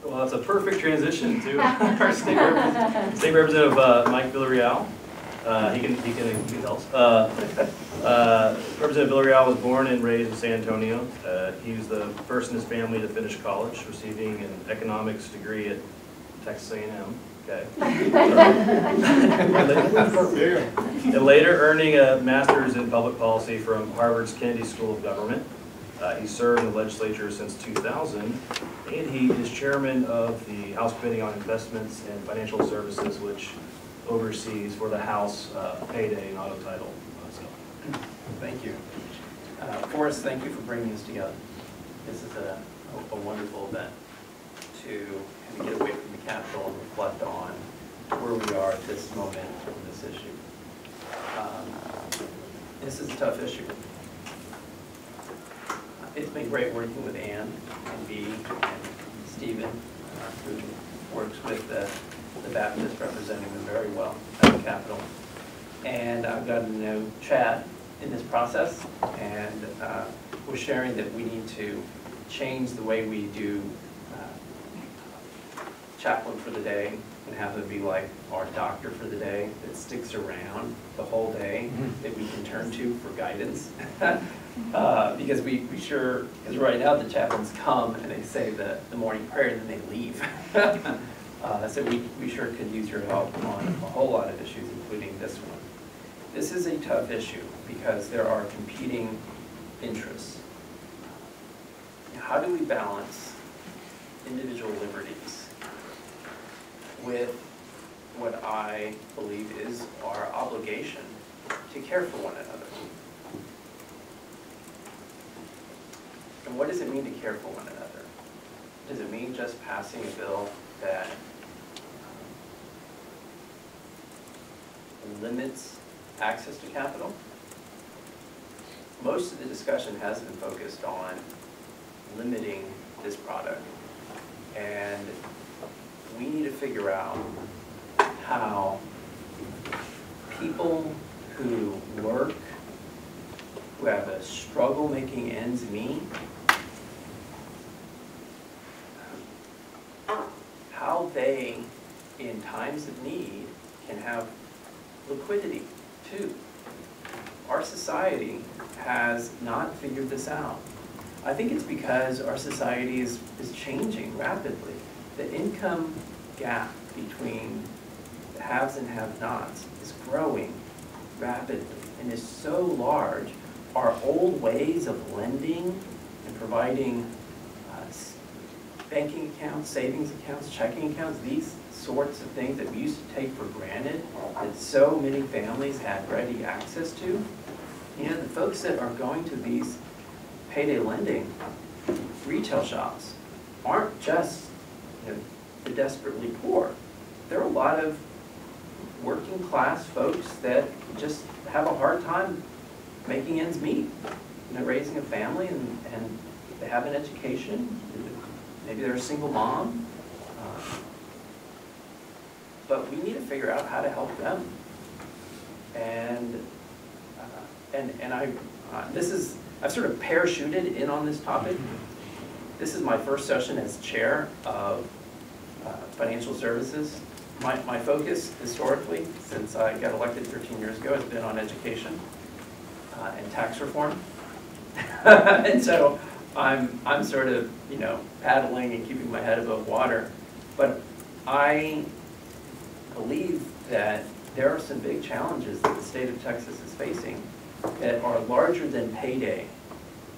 Well, it's a perfect transition to our State Representative Mike Villarreal. He can tell us. Representative Villarreal was born and raised in San Antonio. He was the first in his family to finish college, receiving an economics degree at Texas A&M. Okay. And later earning a master's in public policy from Harvard's Kennedy School of Government. He served in the legislature since 2000, and he is chairman of the House Committee on Investments and Financial Services, which oversees for the House Payday and auto title. Thank you. Forrest, thank you for bringing this together. This is a wonderful event to kind of get away from the Capitol and reflect on where we are at this moment on this issue. This is a tough issue. It's been great working with Ann and Bea and Stephen, who works with the Baptist representing them very well at the Capitol. And I've gotten to know Chad in this process, and we're sharing that we need to change the way we do chaplain for the day and have them be like our doctor for the day that sticks around the whole day that we can turn to for guidance. Because because right now the chaplains come and they say the morning prayer and then they leave. So we sure could use your help on a whole lot of issues, including this one. This is a tough issue because there are competing interests. How do we balance individual liberties with what I believe is our obligation to care for one another? And what does it mean to care for one another? Does it mean just passing a bill that limits access to capital? Most of the discussion has been focused on limiting this product. And we need to figure out how people who work, who have a struggle making ends meet, how they, in times of need, can have liquidity too. Our society has not figured this out. I think it's because our society is changing rapidly. The income gap between the haves and have-nots is growing rapidly and is so large. Our old ways of lending and providing banking accounts, savings accounts, checking accounts, these sorts of things that we used to take for granted that so many families had ready access to. You know, the folks that are going to these payday lending retail shops aren't just the desperately poor. There are a lot of working class folks that just have a hard time making ends meet. Raising a family and they have an education. Maybe they're a single mom. But we need to figure out how to help them. And I've sort of parachuted in on this topic. This is my first session as chair of financial services. My focus historically, since I got elected 13 years ago, has been on education and tax reform. And so I'm sort of, paddling and keeping my head above water. But I believe that there are some big challenges that the state of Texas is facing that are larger than payday.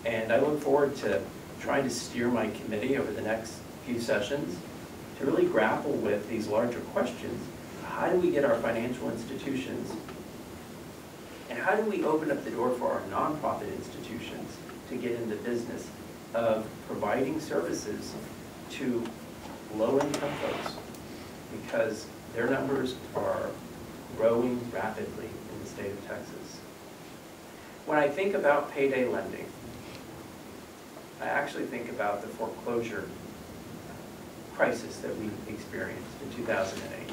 And I look forward to trying to steer my committee over the next few sessions to really grapple with these larger questions. How do we get our financial institutions, and how do we open up the door for our nonprofit institutions to get in the business of providing services to low-income folks, because their numbers are growing rapidly in the state of Texas. When I think about payday lending, I actually think about the foreclosure crisis that we experienced in 2008.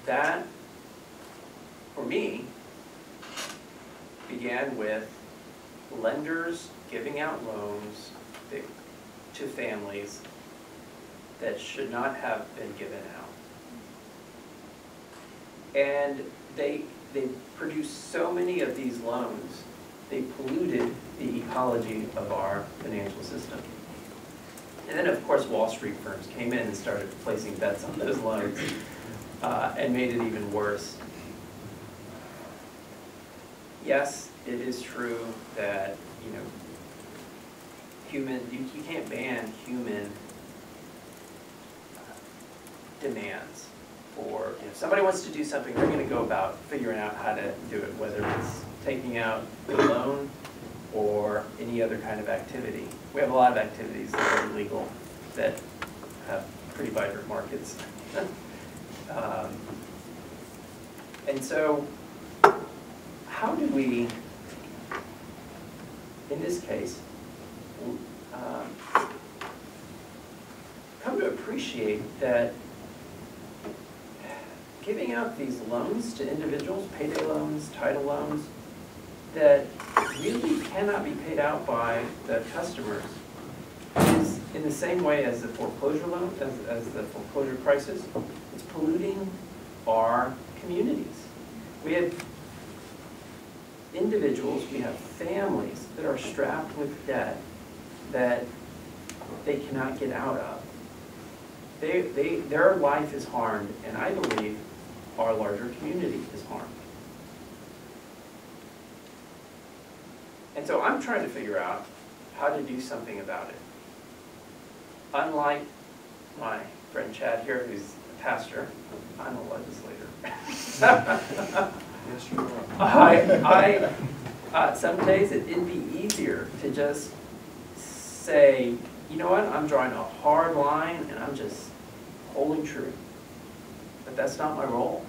That, for me, began with lenders giving out loans that to families that should not have been given out. And they produced so many of these loans, they polluted the ecology of our financial system. And then, of course, Wall Street firms came in and started placing bets on those loans and made it even worse. Yes, it is true that, you know, you can't ban human demands. Or if somebody wants to do something, they're going to go about figuring out how to do it, whether it's taking out a loan or any other kind of activity. We have a lot of activities that are illegal that have pretty vibrant markets. And so, how do we, in this case, come to appreciate that giving out these loans to individuals, payday loans, title loans, that really cannot be paid out by the customers is in the same way as the foreclosure loan, as the foreclosure crisis, it's polluting our communities. We have individuals, we have families that are strapped with debt that they cannot get out of. Their life is harmed, and I believe our larger community is harmed. And so I'm trying to figure out how to do something about it. Unlike my friend Chad here, who's a pastor, I'm a legislator. Yes, you are. Some days it'd be easier to just say, you know what, I'm drawing a hard line and I'm just holding true. But that's not my role.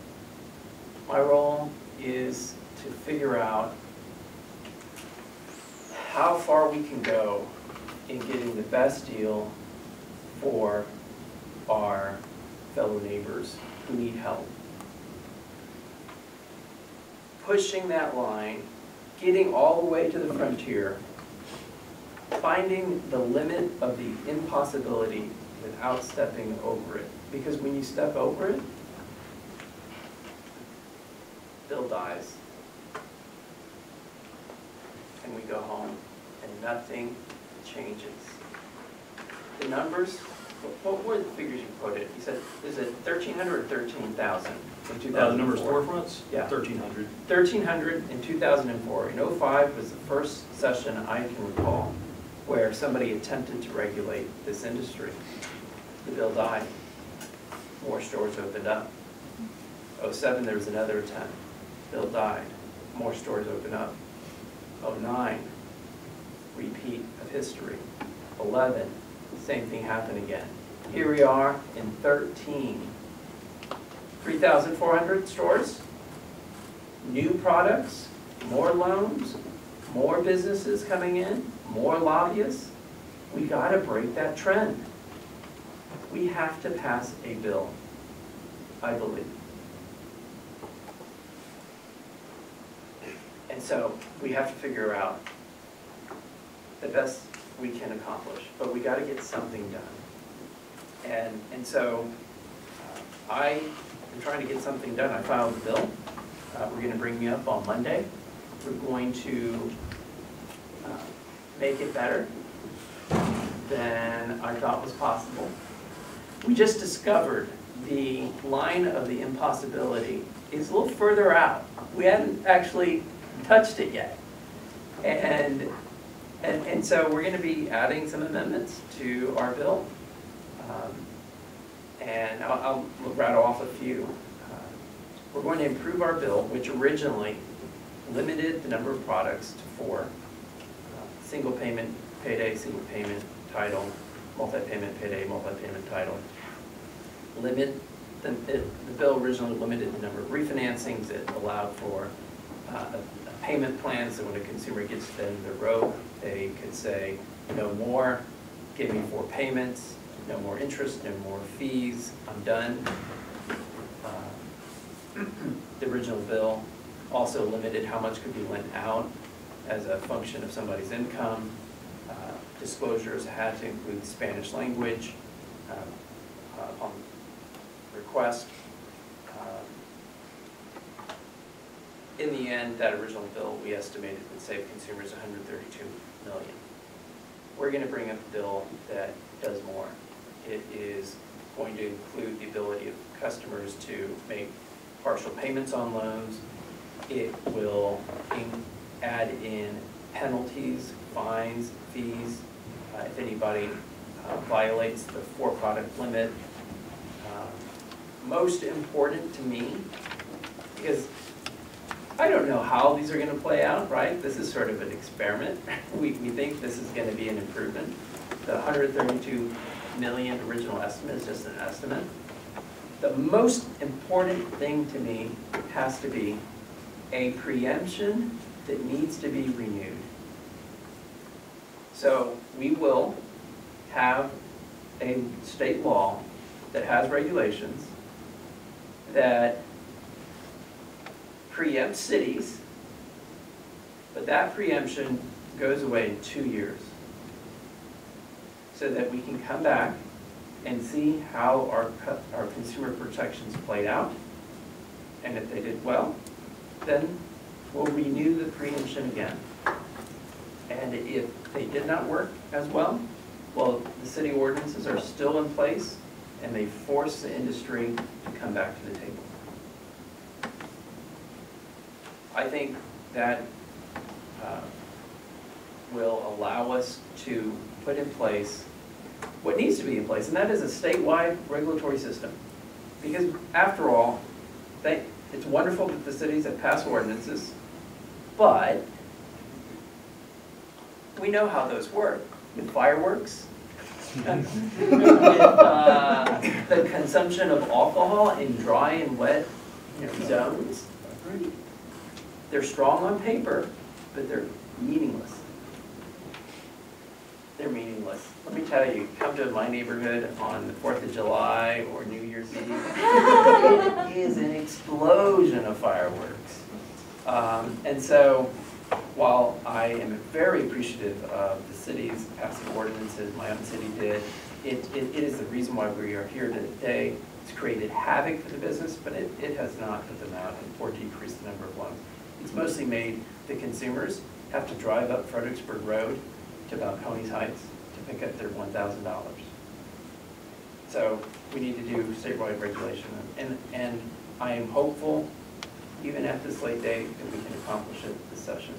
My role is to figure out how far we can go in getting the best deal for our fellow neighbors who need help. Pushing that line, getting all the way to the frontier, finding the limit of the impossibility without stepping over it. Because when you step over it, Bill dies. And we go home, and nothing changes. The numbers, what were the figures you quoted? You said, is it 1,300 or 13,000 in 2004? Number of storefronts? Yeah. 1,300. 1,300 in 2004. In 2005 was the first session I can recall where somebody attempted to regulate this industry. The bill died. More stores opened up. 2007, there was another attempt. Bill died. More stores opened up. 2009, repeat of history. 2011, same thing happened again. Here we are in 2013. 3,400 stores, new products, more loans, more businesses coming in, more lobbyists. We got to break that trend. We have to pass a bill, I believe. And so we have to figure out the best we can accomplish, but we got to get something done. And so I am trying to get something done. I filed a bill. We're going to bring me up on Monday. We're going to make it better than I thought was possible. We just discovered the line of the impossibility is a little further out. We hadn't actually touched it yet. And so we're going to be adding some amendments to our bill. And I'll rattle off a few. We're going to improve our bill, which originally limited the number of products to 4. Single payment, payday, single payment, title, multi-payment, payday, multi-payment, title. The bill originally limited the number of refinancings. It allowed for a payment plan, so when a consumer gets to the end of the road, they could say, no more, give me 4 payments, no more interest, no more fees, I'm done. The original bill also limited how much could be lent out as a function of somebody's income. disclosures had to include Spanish language on request. In the end, that original bill we estimated would save consumers $132 million. We're going to bring up a bill that does more. It is going to include the ability of customers to make partial payments on loans. It will add in penalties, fines, fees, if anybody violates the 4-product limit. Most important to me, because I don't know how these are going to play out, right? This is sort of an experiment. We think this is going to be an improvement. The $132 million original estimate is just an estimate. The most important thing to me has to be a preemption that needs to be renewed. So we will have a state law that has regulations that preempts cities, but that preemption goes away in 2 years, so that we can come back and see how our consumer protections played out. And if they did well, then we'll renew the preemption again. And if they did not work as well, well, the city ordinances are still in place, and they force the industry to come back to the table. I think that will allow us to put in place what needs to be in place, and that is a statewide regulatory system. Because after all, it's wonderful that the cities have passed ordinances, but we know how those work. With fireworks, with the consumption of alcohol in dry and wet zones. They're strong on paper, but they're meaningless. They're meaningless. Let me tell you, come to my neighborhood on the 4th of July or New Year's Eve. It is an explosion of fireworks. And so, while I am very appreciative of the city's passing ordinances, my own city did, it is the reason why we are here today. It's created havoc for the business, but it has not put them out or decreased the number of loans. It's mostly made the consumers have to drive up Fredericksburg Road to about Pony's Heights to pick up their $1,000. So we need to do statewide regulation, and I am hopeful, even at this late date, that we can accomplish it this session.